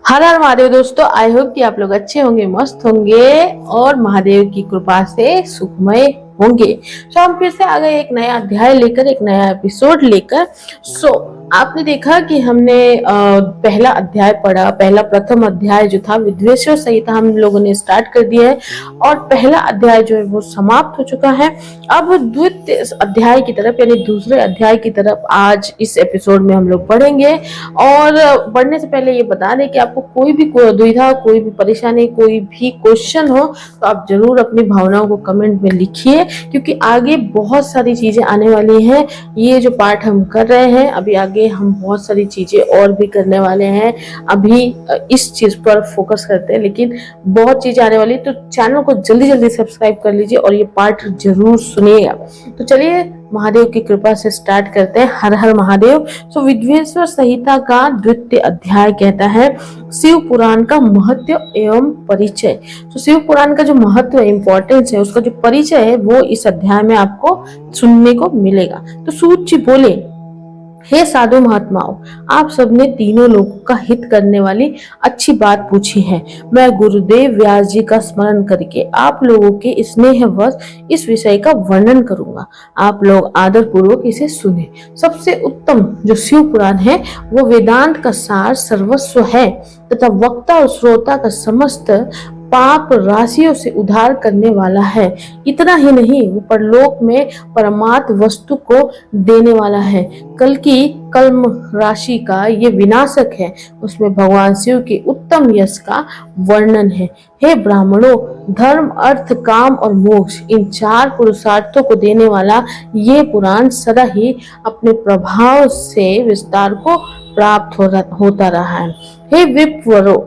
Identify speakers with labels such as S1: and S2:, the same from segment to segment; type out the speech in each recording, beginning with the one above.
S1: हर हर महादेव दोस्तों, I hope कि आप लोग अच्छे होंगे, मस्त होंगे और महादेव की कृपा से सुखमय होंगे। हम फिर से आ गए एक नया अध्याय लेकर, एक नया एपिसोड लेकर। आपने देखा कि हमने पहला अध्याय पढ़ा। पहला प्रथम अध्याय जो था विद्वेषों संहिता हम लोगों ने स्टार्ट कर दिया है और पहला अध्याय जो है वो समाप्त हो चुका है। अब द्वितीय अध्याय की तरफ यानी दूसरे अध्याय की तरफ आज इस एपिसोड में हम लोग पढ़ेंगे। और बढ़ने से पहले ये बता दें कि आपको कोई भी दुविधा, कोई भी परेशानी, कोई भी क्वेश्चन हो तो आप जरूर अपनी भावनाओं को कमेंट में लिखिए, क्योंकि आगे बहुत सारी चीजें आने वाली हैं। ये जो पार्ट हम कर रहे हैं, अभी आगे हम बहुत सारी चीजें और भी करने वाले हैं। अभी इस चीज पर फोकस करते हैं, लेकिन बहुत चीजें आने वाली, तो चैनल को जल्दी जल्दी सब्सक्राइब कर लीजिए और ये पार्ट जरूर सुनिएगा। तो चलिए महादेव की कृपा से स्टार्ट करते हैं। हर हर महादेव। विद्वेश्वर संहिता का द्वितीय अध्याय कहता है शिव पुराण का महत्व एवं परिचय। शिव पुराण का जो महत्व इंपॉर्टेंस है, उसका जो परिचय है वो इस अध्याय में आपको सुनने को मिलेगा। तो सूत जी बोले, हे साधु महात्माओं, आप सबने तीनों लोगों का हित करने वाली अच्छी बात पूछी है। मैं गुरुदेव व्यास जी का स्मरण करके आप लोगों के स्नेहवश इस विषय का वर्णन करूंगा। आप लोग आदर पूर्वक इसे सुने। सबसे उत्तम जो शिव पुराण है वो वेदांत का सार सर्वस्व है तथा वक्ता और श्रोता का समस्त पाप राशियों से उद्धार करने वाला है। इतना ही नहीं, वो परलोक में परमात्म वस्तु को देने वाला है। कल की कल्म राशि का ये विनाशक है। उसमें भगवान शिव के उत्तम यश का वर्णन है। हे ब्राह्मणों, धर्म, अर्थ, काम और मोक्ष, इन चार पुरुषार्थों को देने वाला ये पुराण सदा ही अपने प्रभाव से विस्तार को प्राप्त होता रहा है। हे विप्रवरों,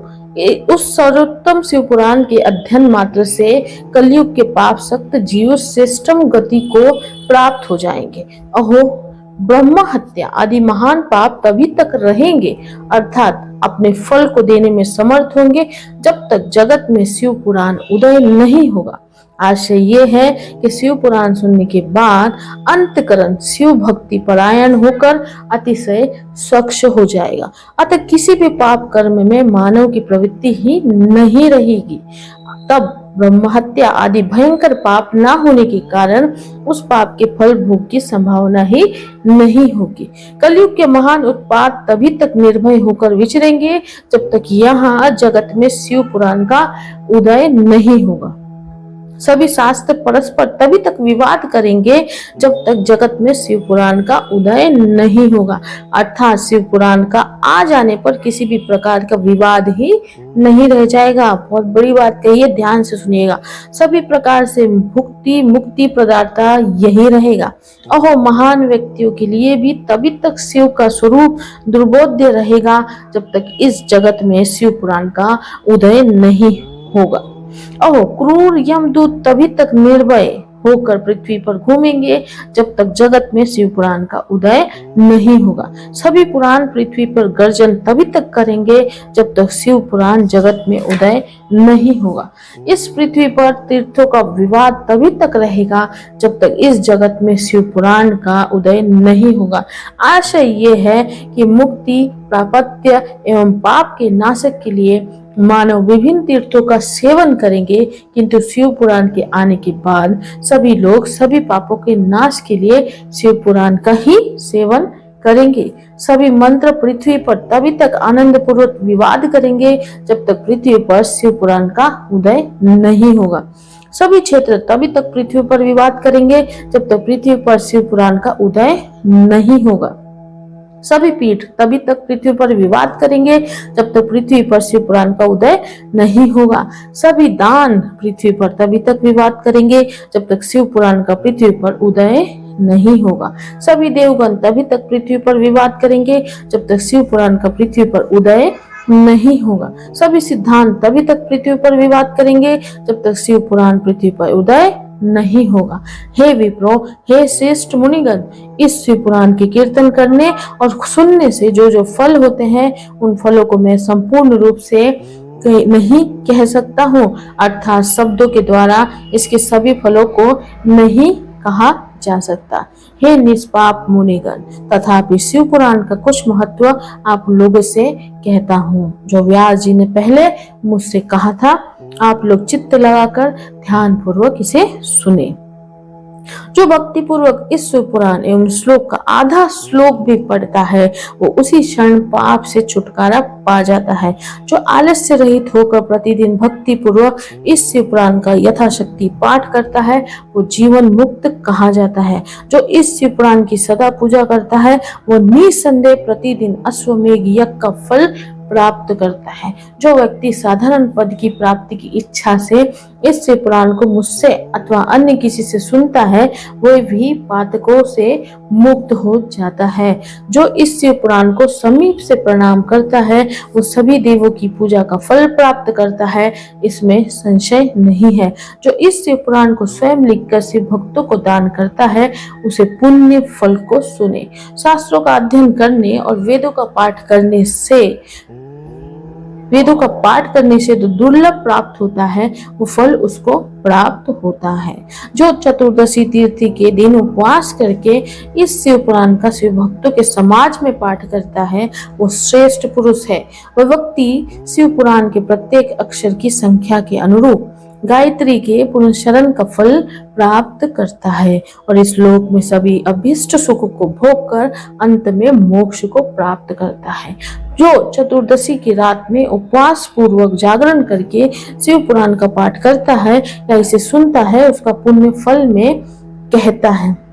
S1: उस सर्वोत्तम शिव पुराण के अध्ययन मात्र से कलयुग के पाप सक्त जीव श्रेष्ठम गति को प्राप्त हो जाएंगे। अहो, ब्रह्म हत्या आदि महान पाप तभी तक रहेंगे, अर्थात अपने फल को देने में समर्थ होंगे, जब तक जगत में शिव पुराण उदय नहीं होगा। आशय ये है कि शिव पुराण सुनने के बाद अंतकरण शिव भक्ति परायण होकर अतिशय स्वच्छ हो जाएगा। अतः किसी भी पाप कर्म में मानव की प्रवृत्ति ही नहीं रहेगी। तब ब्रह्म हत्या आदि भयंकर पाप न होने के कारण उस पाप के फल भोग की संभावना ही नहीं होगी। कलयुग के महान उत्पात तभी तक निर्भय होकर विचरेंगे जब तक यहाँ जगत में शिव पुराण का उदय नहीं होगा। सभी शास्त्र परस्पर तभी तक विवाद करेंगे जब तक जगत में शिव पुराण का उदय नहीं होगा, अर्थात शिव पुराण का आ जाने पर किसी भी प्रकार का विवाद ही नहीं रह जाएगा। बहुत बड़ी बात कही है, ध्यान से सुनिएगा। सभी प्रकार से मुक्ति प्रदाता यही रहेगा। अहो, महान व्यक्तियों के लिए भी तभी तक शिव का स्वरूप दुर्बोध्य रहेगा जब तक इस जगत में शिव पुराण का उदय नहीं होगा। अहो, क्रूर यमदूत तभी तक निर्भय होकर पृथ्वी पर घूमेंगे जब तक जगत में शिव पुराण का उदय नहीं होगा। सभी पुराण पृथ्वी पर गर्जन तभी तक करेंगे जब तक शिव पुराण जगत में उदय नहीं होगा। इस पृथ्वी पर तीर्थों का विवाद तभी तक रहेगा जब तक इस जगत में शिव पुराण का उदय नहीं होगा। आशय ये है कि मुक्ति, प्रापत्य एवं पाप के नाशक के लिए मानव विभिन्न तीर्थों का सेवन करेंगे, किंतु शिव पुराण के आने के बाद सभी लोग सभी पापों के नाश के लिए शिव पुराण का ही सेवन करेंगे। सभी मंत्र पृथ्वी पर तभी तक आनंद पूर्वक विवाद करेंगे जब तक पृथ्वी पर शिव पुराण का उदय नहीं होगा। सभी क्षेत्र तभी तक पृथ्वी पर विवाद करेंगे जब तक पृथ्वी पर शिव पुराण का उदय नहीं होगा। सभी पीठ तभी तक पृथ्वी पर विवाद करेंगे जब तक पृथ्वी पर शिव पुराण का उदय नहीं होगा। सभी दान पृथ्वी पर तभी तक विवाद करेंगे जब तक शिव पुराण का पृथ्वी पर उदय नहीं होगा। सभी देवगण तभी तक पृथ्वी पर विवाद करेंगे जब तक शिव पुराण का पृथ्वी पर उदय नहीं होगा। सभी सिद्धांत तभी तक पृथ्वी पर विवाद करेंगे जब तक शिव पुराण पृथ्वी पर उदय नहीं होगा। हे विप्रो, हे श्रेष्ठ मुनिगण, इस शिव पुराण के कीर्तन करने और सुनने से जो जो फल होते हैं, उन फलों को मैं संपूर्ण रूप से नहीं कह सकता हूँ, अर्थात शब्दों के द्वारा इसके सभी फलों को नहीं कहा जा सकता। हे निष्पाप मुनिगण, तथापि शिव पुराण का कुछ महत्व आप लोगों से कहता हूँ, जो व्यास जी ने पहले मुझसे कहा था। आप लोग चित्त लगाकर ध्यान पूर्वक इसे सुने। जो भक्ति पूर्वक इस शिव पुराण एवं श्लोक का आधा श्लोक भी पढ़ता है, वो उसी क्षण पाप से छुटकारा पा जाता है। जो आलस्य रहित होकर प्रतिदिन भक्ति पूर्वक इस शिव पुराण का यथाशक्ति पाठ करता है, वो जीवन मुक्त कहा जाता है। जो इस शिव पुराण की सदा पूजा करता है, वो निसंदेह प्रतिदिन अश्वमेघ यज्ञ का फल प्राप्त करता है। जो व्यक्ति साधारण पद की प्राप्ति की इच्छा से इस शिव पुराण को मुझसे अथवा अन्य किसी से सुनता है, वह भी पातकों से मुक्त हो जाता है। जो इस शिव पुराण को समीप से प्रणाम करता है, वो सभी देवों की पूजा का फल प्राप्त करता है, इसमें संशय नहीं है। जो इस शिव पुराण को स्वयं लिखकर शिव भक्तों को दान करता है, उसे पुण्य फल को सुने। शास्त्रों का अध्ययन करने और वेदों का पाठ करने से जो दुर्लभ प्राप्त होता है, वो फल उसको प्राप्त होता है। जो चतुर्दशी तीर्थी के दिन उपवास करके इस शिव पुराण का शिव भक्तों के समाज में पाठ करता है, वो श्रेष्ठ पुरुष है। वह व्यक्ति शिव पुराण के प्रत्येक अक्षर की संख्या के अनुरूप गायत्री के पुनश्चरण का फल प्राप्त करता है और इस लोक में सभी अभीष्ट सुख को भोग कर अंत में मोक्ष को प्राप्त करता है। जो चतुर्दशी की रात में उपवास पूर्वक जागरण करके शिव पुराण का पाठ करता है या इसे सुनता है, उसका पुण्य फल में कहता है।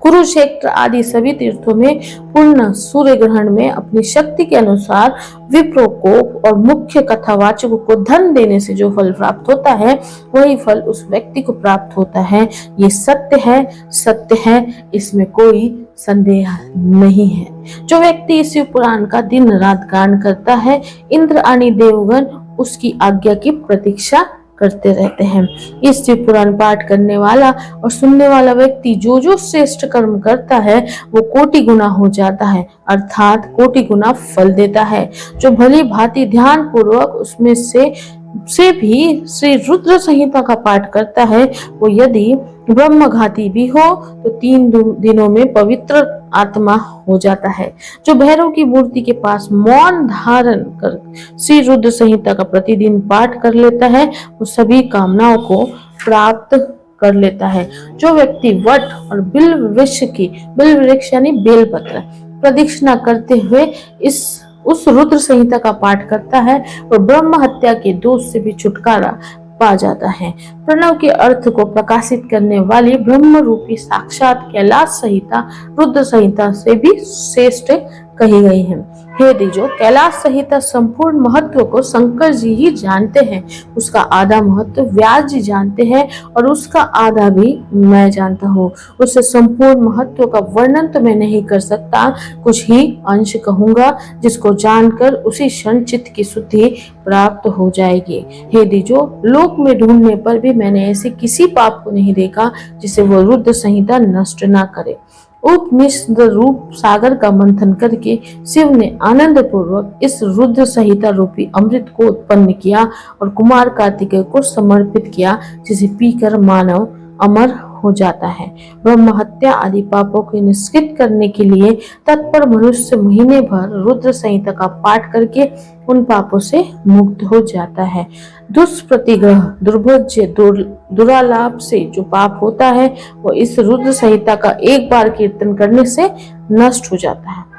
S1: कुरुक्षेत्र आदि सभी तीर्थों में पूर्ण सूर्य ग्रहण में अपनी शक्ति के अनुसार विप्रों को और मुख्य कथावाचकों को धन देने से जो फल प्राप्त होता है, वही फल उस व्यक्ति को प्राप्त होता है। ये सत्य है, इसमें कोई संदेह नहीं है। जो व्यक्ति इस शिव पुराण का दिन रात गान करता है, इंद्र आदि देवगण उसकी आज्ञा की प्रतीक्षा करते रहते हैं। इस शिव पुराण पाठ करने वाला और सुनने वाला व्यक्ति जो श्रेष्ठ कर्म करता है, वो कोटि गुना हो जाता है, अर्थात कोटि गुना फल देता है। जो भली भांति ध्यान पूर्वक उसमें से भी श्री रुद्र संहिता का पाठ करता है, वो यदि ब्रह्मघाती भी हो तो 3 दिनों में पवित्र आत्मा हो जाता है। जो भैरव की मूर्ति के पास मौन धारण कर श्री रुद्र संहिता का प्रतिदिन पाठ कर लेता है, वो सभी कामनाओं को प्राप्त कर लेता है। जो व्यक्ति वट और बिल वृक्ष यानी बेलपत्र प्रदक्षिणा करते हुए उस रुद्र संहिता का पाठ करता है, और ब्रह्म हत्या के दोष से भी छुटकारा पा जाता है। प्रणव के अर्थ को प्रकाशित करने वाली ब्रह्म रूपी साक्षात कैलाश संहिता रुद्र संहिता से भी श्रेष्ठ कही गई है। हे द्विजो, कैलाश संहिता संपूर्ण महत्व को शंकर जी ही जानते हैं, उसका आधा महत्व व्यास जी जानते हैं और उसका आधा भी मैं जानता हूँ। उससे संपूर्ण महत्व का वर्णन तो मैं नहीं कर सकता, कुछ ही अंश कहूंगा, जिसको जानकर उसी क्षण चित्त की शुद्धि प्राप्त हो जाएगी। हे द्विजो, लोक में ढूंढने पर भी मैंने ऐसे किसी पाप को नहीं देखा जिसे वो रुद्र संहिता नष्ट ना करे। उपनिषद रूप सागर का मंथन करके शिव ने आनंद पूर्वक इस रुद्र संहिता रूपी अमृत को उत्पन्न किया और कुमार कार्तिकेय को समर्पित किया, जिसे पीकर मानव अमर हो जाता है। ब्रह्म हत्या आदि पापों को निष्कृत करने के लिए तत्पर मनुष्य महीने भर रुद्र संहिता का पाठ करके उन पापों से मुक्त हो जाता है। दुष्प्रतिग्रह, दुर्भोज्य, दुरालाप से जो पाप होता है, वो इस रुद्र संहिता का एक बार कीर्तन करने से नष्ट हो जाता है।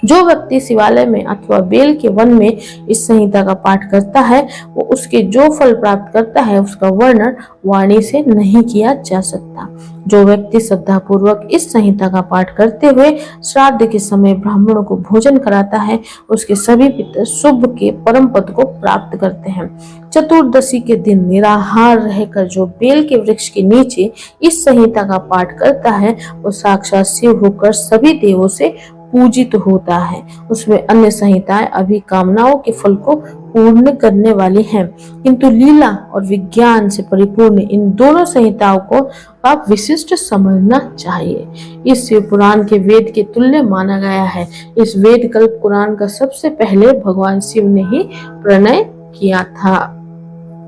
S1: जो व्यक्ति शिवालय में अथवा बेल के वन में इस संहिता का पाठ करता है, वो उसके जो फल प्राप्त करता है, उसका वर्णन वाणी से नहीं किया जा सकता। जो व्यक्ति श्रद्धा पूर्वक इस संहिता का पाठ करते हुए श्राद्ध के समय ब्राह्मणों को भोजन कराता है, उसके सभी पितर शुभ के परम पद को प्राप्त करते हैं। चतुर्दशी के दिन निराहार रहकर जो बेल के वृक्ष के नीचे इस संहिता का पाठ करता है, वो साक्षात शिव होकर सभी देवों से पूजित होता है। उसमें अन्य संहिताएं अभी कामनाओं के फल को पूर्ण करने वाली हैं, किंतु लीला और विज्ञान से परिपूर्ण इन दोनों संहिताओं को आप विशिष्ट समझना चाहिए। इस शिव पुराण के वेद के तुल्य माना गया है। इस वेद कल्प पुराण का सबसे पहले भगवान शिव ने ही प्रणय किया था।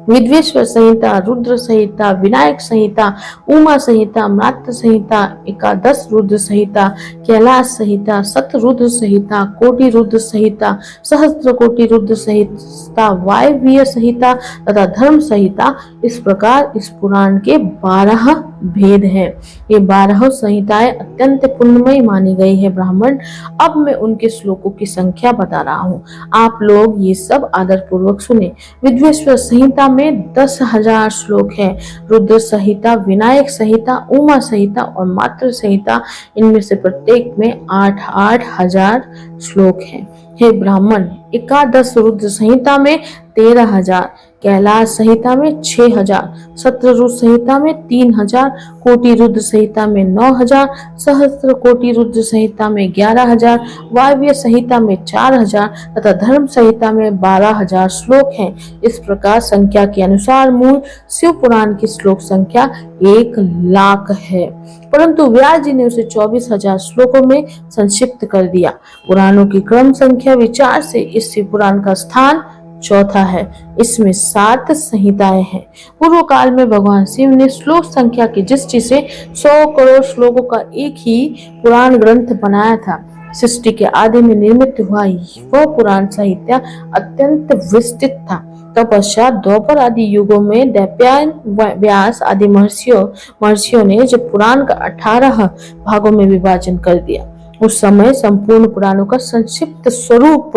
S1: विद्वेश्वर संहिता, रुद्र संहिता, विनायक संहिता, उमा संहिता, मातृ संहिता, एकादश रुद्र संहिता, कैलाश संहिता, शतरुद्र संहिता, कोटि रुद्र संहिता, सहस्त्र कोटि रुद्र संहिता, वायव्य संहिता तथा धर्म संहिता। इस प्रकार इस पुराण के 12 भेद हैं। ये 12 संहिताएं अत्यंत पुण्यमयी मानी गई है ब्राह्मण। अब मैं उनके श्लोकों की संख्या बता रहा हूँ, आप लोग ये सब आदर पूर्वक सुने। विद्वेश्वर संहिता में 10,000 श्लोक हैं। रुद्र संहिता, विनायक संहिता, उमा संहिता और मातृ संहिता, इनमें से प्रत्येक में 8,000 श्लोक हैं। हे ब्राह्मण, एकादश रुद्र संहिता में 13,000, कैलाश संहिता में 6,000, शतरुद्र संहिता में 3,000, कोटि रुद्र संहिता में 9,000, सहस्त्र कोटि रुद्र संहिता में 11,000, वायव्य संहिता में 4,000 तथा धर्म संहिता में 12,000 श्लोक हैं। इस प्रकार संख्या के अनुसार मूल शिव पुराण की श्लोक संख्या 1,00,000 है, परंतु व्यास जी ने उसे 24,000 श्लोकों में संक्षिप्त कर दिया। पुराणों की क्रम संख्या विचार से इस शिव पुराण का स्थान चौथा है। इसमें 7 संहिताएं हैं। पूर्व काल में भगवान शिव ने श्लोक संख्या की दृष्टि से 100 करोड़ श्लोकों का एक ही पुराण ग्रंथ बनाया था। सृष्टि के आदि में निर्मित हुआ वह पुराण साहित्य अत्यंत विस्तृत था। तत्पश्चात द्वापर आदि युगों में दैत्यायन, व्यास आदि महर्षियों ने जब पुराण का 18 भागों में विभाजन कर दिया, उस समय संपूर्ण पुराणों का संक्षिप्त स्वरूप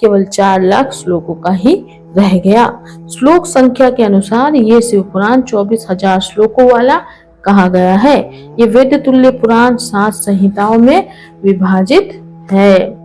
S1: केवल 4,00,000 श्लोकों का ही रह गया। श्लोक संख्या के अनुसार ये शिव पुराण 24,000 श्लोकों वाला कहा गया है। ये वेद तुल्य पुराण 7 संहिताओं में विभाजित है।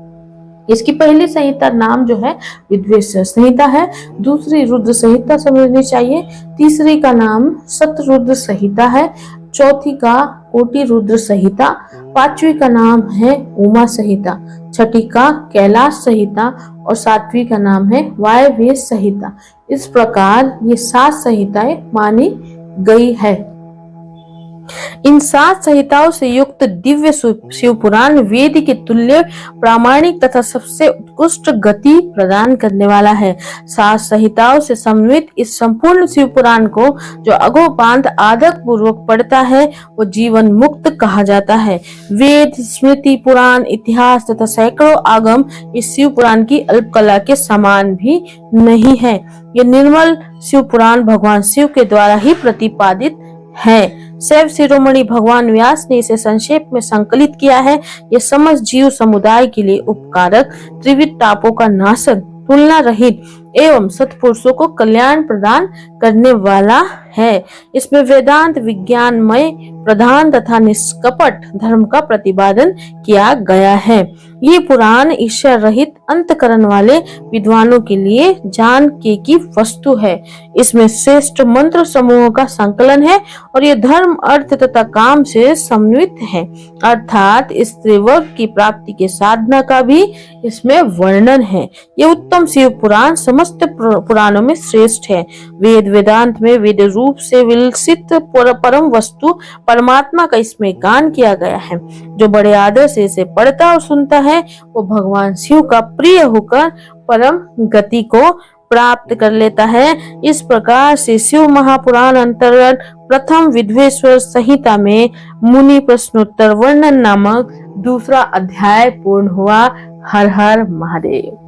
S1: इसकी पहली संहिता नाम जो है विद्वेश्वर संहिता है, दूसरी रुद्र संहिता समझनी चाहिए, तीसरी का नाम शतरुद्र संहिता है, चौथी का कोटि रुद्र संहिता, पांचवी का नाम है उमा संहिता, छठी का कैलाश संहिता और सातवीं का नाम है वायव्य संहिता। इस प्रकार ये 7 संहिताएं मानी गई है। इन 7 संहिताओं से युक्त दिव्य शिव पुराण वेद के तुल्य प्रामाणिक तथा सबसे उत्कृष्ट गति प्रदान करने वाला है। 7 संहिताओं से समन्वित इस संपूर्ण शिव पुराण को जो अगोपांत आदर पूर्वक पढ़ता है वो जीवन मुक्त कहा जाता है। वेद, स्मृति, पुराण, इतिहास तथा सैकड़ों आगम इस शिव पुराण की अल्पकला के समान भी नहीं है। ये निर्मल शिव पुराण भगवान शिव के द्वारा ही प्रतिपादित है। शैव शिरोमणि भगवान व्यास ने इसे संक्षेप में संकलित किया है। यह समस्त जीव समुदाय के लिए उपकारक, त्रिविध तापों का नाशक, तुलना रहित एवं सत्पुरुषों को कल्याण प्रदान करने वाला है। इसमें वेदांत विज्ञानमय प्रधान तथा निष्कपट धर्म का प्रतिपादन किया गया है। ये पुराण ईश्वर रहित अंतकरण वाले विद्वानों के लिए जान के की वस्तु है। इसमें श्रेष्ठ मंत्र समूहों का संकलन है और ये धर्म, अर्थ तथा काम से समन्वित है, अर्थात स्त्री वर्ग की प्राप्ति के साधना का भी इसमें वर्णन है। ये उत्तम शिव पुराण समस्त पुराणों में श्रेष्ठ है। वेद वेदांत में वेद रूप से विलसित परम वस्तु परमात्मा का इसमें गान किया गया है। जो बड़े आदर से इसे पढ़ता और सुनता है वो भगवान शिव का प्रिय होकर परम गति को प्राप्त कर लेता है। इस प्रकार से शिव महापुराण अंतर्गत प्रथम विद्वेश्वर संहिता में मुनि प्रश्नोत्तर वर्णन नामक दूसरा अध्याय पूर्ण हुआ। हर हर महादेव।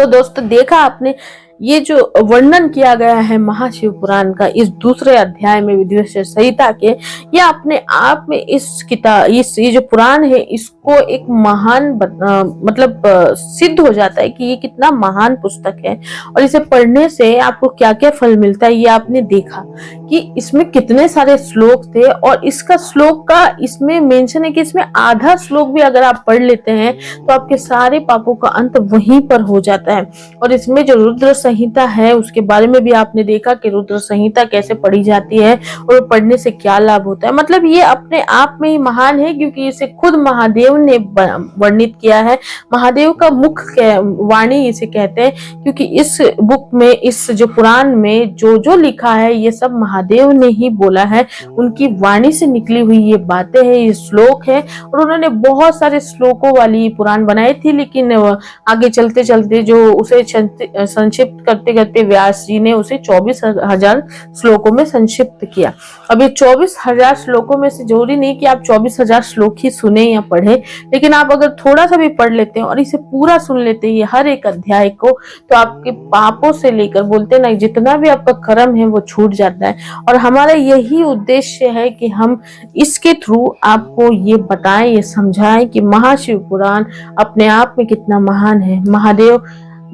S1: दोस्तों, देखा आपने ये जो वर्णन किया गया है महाशिव पुराण का इस दूसरे अध्याय में विद्वेश्वर संहिता के, ये अपने आप में इस किताब ये जो पुराण है इसको एक महान मतलब सिद्ध हो जाता है कि ये कितना महान पुस्तक है और इसे पढ़ने से आपको क्या क्या फल मिलता है। ये आपने देखा कि इसमें कितने सारे श्लोक थे और इसका श्लोक का इसमें मेंशन है कि इसमें आधा श्लोक भी अगर आप पढ़ लेते हैं तो आपके सारे पापों का अंत वहीं पर हो जाता है। और इसमें जो रुद्र संहिता है उसके बारे में भी आपने देखा कि रुद्र संहिता कैसे पढ़ी जाती है और पढ़ने से क्या लाभ होता है। मतलब ये अपने आप में ही महान है क्योंकि इसे खुद महादेव ने वर्णित किया है। महादेव का मुख वाणी इसे कहते हैं क्योंकि इस बुक में, इस जो पुराण में जो जो लिखा है ये सब महादेव ने ही बोला है, उनकी वाणी से निकली हुई ये बातें हैं, ये श्लोक है। और उन्होंने बहुत सारे श्लोकों वाली पुराण बनाई थी, लेकिन आगे चलते चलते जो उसे संक्षिप्त करते करते व्यास जी ने उसे 24,000 श्लोकों में संक्षिप्त किया। अब ये 24,000 श्लोकों में से जरूरी नहीं कि आप 24,000 श्लोक ही सुने या पढ़े, लेकिन आप अगर थोड़ा सा भी पढ़ लेते हैं और इसे पूरा सुन लेते हैं हर एक अध्याय को, तो आपके पापों से लेकर, बोलते ना, जितना भी आपका कर्म है वो छूट जाता है। और हमारा यही उद्देश्य है कि हम इसके थ्रू आपको ये बताएं, ये समझाएं कि महाशिव पुराण अपने आप में कितना महान है। महादेव,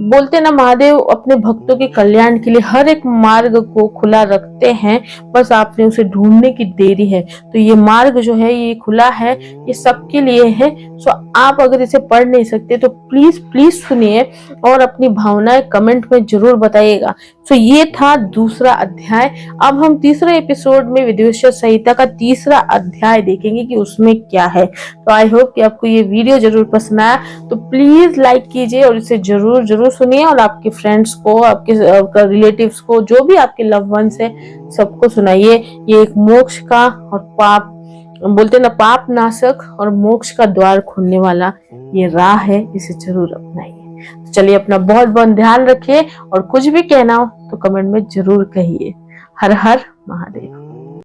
S1: बोलते ना, महादेव अपने भक्तों के कल्याण के लिए हर एक मार्ग को खुला रखते हैं, बस आपने उसे ढूंढने की देरी है। तो ये मार्ग जो है ये खुला है, ये सबके लिए है। सो आप अगर इसे पढ़ नहीं सकते तो प्लीज प्लीज सुनिए और अपनी भावनाएं कमेंट में जरूर बताइएगा। सो ये था दूसरा अध्याय। अब हम तीसरे एपिसोड में विदेश्वर संहिता का तीसरा अध्याय देखेंगे कि उसमें क्या है। तो आई होप कि आपको ये वीडियो जरूर पसंद आया, तो प्लीज लाइक कीजिए और इसे जरूर जरूर सुनिए और आपके फ्रेंड्स को, आपके रिलेटिव्स को, जो भी आपके लव वंस है, सबको सुनाइए। ये एक मोक्ष का और पाप, बोलते ना, पाप नाशक और मोक्ष का द्वार खोलने वाला ये राह है, इसे जरूर अपनाइए। तो चलिए, अपना बहुत बहुत ध्यान रखिए और कुछ भी कहना हो तो कमेंट में जरूर कहिए। हर हर महादेव।